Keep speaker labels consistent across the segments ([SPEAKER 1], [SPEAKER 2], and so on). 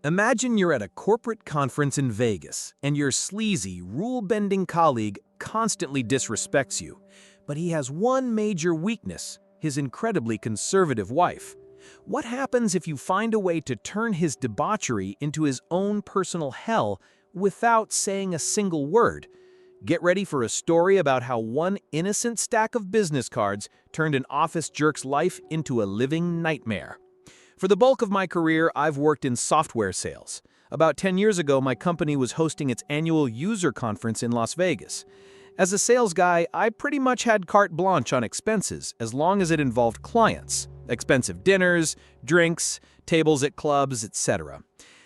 [SPEAKER 1] Imagine you're at a corporate conference in Vegas, and your sleazy, rule-bending colleague constantly disrespects you. But he has one major weakness: his incredibly conservative wife. What happens if you find a way to turn his debauchery into his own personal hell without saying a single word? Get ready for a story about how one innocent stack of business cards turned an office jerk's life into a living nightmare. For the bulk of my career, I've worked in software sales. About 10 years ago, my company was hosting its annual user conference in Las Vegas. As a sales guy, I pretty much had carte blanche on expenses as long as it involved clients, expensive dinners, drinks, tables at clubs, etc.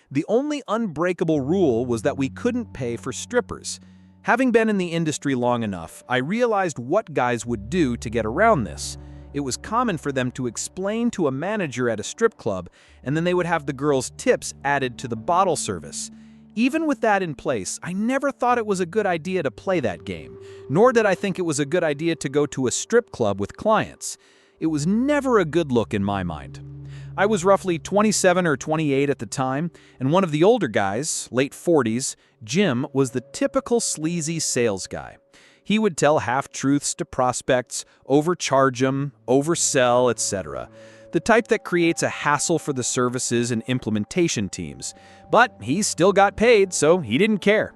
[SPEAKER 1] The only unbreakable rule was that we couldn't pay for strippers. Having been in the industry long enough, I realized what guys would do to get around this. It was common for them to explain to a manager at a strip club, and then they would have the girls' tips added to the bottle service. Even with that in place, I never thought it was a good idea to play that game, nor did I think it was a good idea to go to a strip club with clients. It was never a good look in my mind. I was roughly 27 or 28 at the time, and one of the older guys, late 40s, Jim, was the typical sleazy sales guy. He would tell half-truths to prospects, overcharge them, oversell, etc. The type that creates a hassle for the services and implementation teams. But he still got paid, so he didn't care.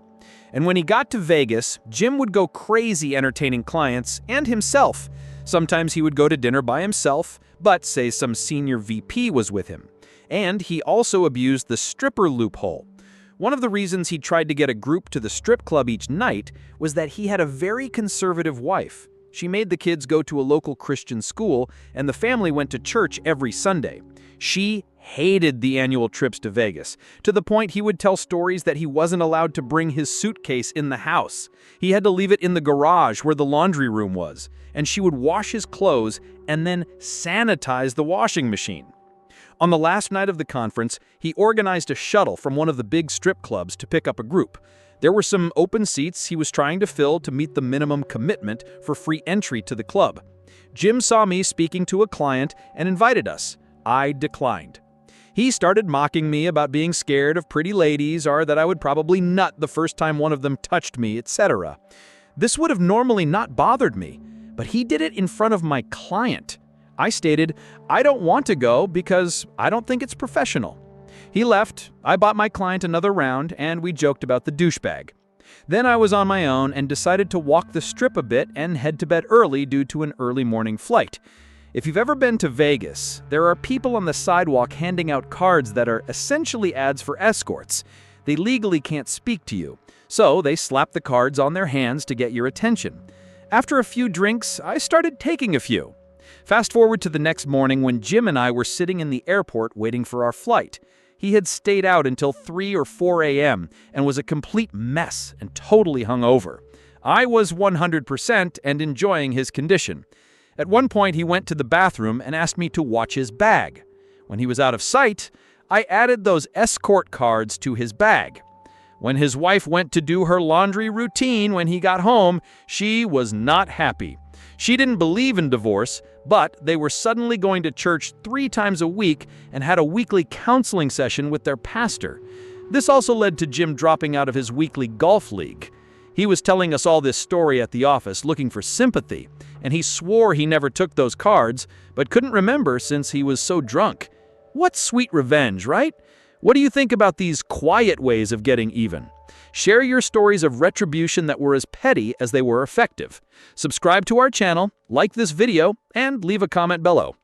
[SPEAKER 1] And when he got to Vegas, Jim would go crazy entertaining clients and himself. Sometimes he would go to dinner by himself, but say some senior VP was with him. And he also abused the stripper loophole. One of the reasons he tried to get a group to the strip club each night was that he had a very conservative wife. She made the kids go to a local Christian school, and the family went to church every Sunday. She hated the annual trips to Vegas, to the point he would tell stories that he wasn't allowed to bring his suitcase in the house. He had to leave it in the garage where the laundry room was, and she would wash his clothes and then sanitize the washing machine. On the last night of the conference, he organized a shuttle from one of the big strip clubs to pick up a group. There were some open seats he was trying to fill to meet the minimum commitment for free entry to the club. Jim saw me speaking to a client and invited us. I declined. He started mocking me about being scared of pretty ladies or that I would probably nut the first time one of them touched me, etc. This would have normally not bothered me, but he did it in front of my client. I stated, I don't want to go because I don't think it's professional. He left, I bought my client another round, and we joked about the douchebag. Then I was on my own and decided to walk the strip a bit and head to bed early due to an early morning flight. If you've ever been to Vegas, there are people on the sidewalk handing out cards that are essentially ads for escorts. They legally can't speak to you, so they slap the cards on their hands to get your attention. After a few drinks, I started taking a few. Fast forward to the next morning when Jim and I were sitting in the airport waiting for our flight. He had stayed out until 3 or 4 a.m. and was a complete mess and totally hungover. I was 100% and enjoying his condition. At one point, he went to the bathroom and asked me to watch his bag. When he was out of sight, I added those escort cards to his bag. When his wife went to do her laundry routine when he got home, she was not happy. She didn't believe in divorce, but they were suddenly going to church 3 times a week and had a weekly counseling session with their pastor. This also led to Jim dropping out of his weekly golf league. He was telling us all this story at the office looking for sympathy, and he swore he never took those cards, but couldn't remember since he was so drunk. What sweet revenge, right? What do you think about these quiet ways of getting even? Share your stories of retribution that were as petty as they were effective. Subscribe to our channel, like this video, and leave a comment below.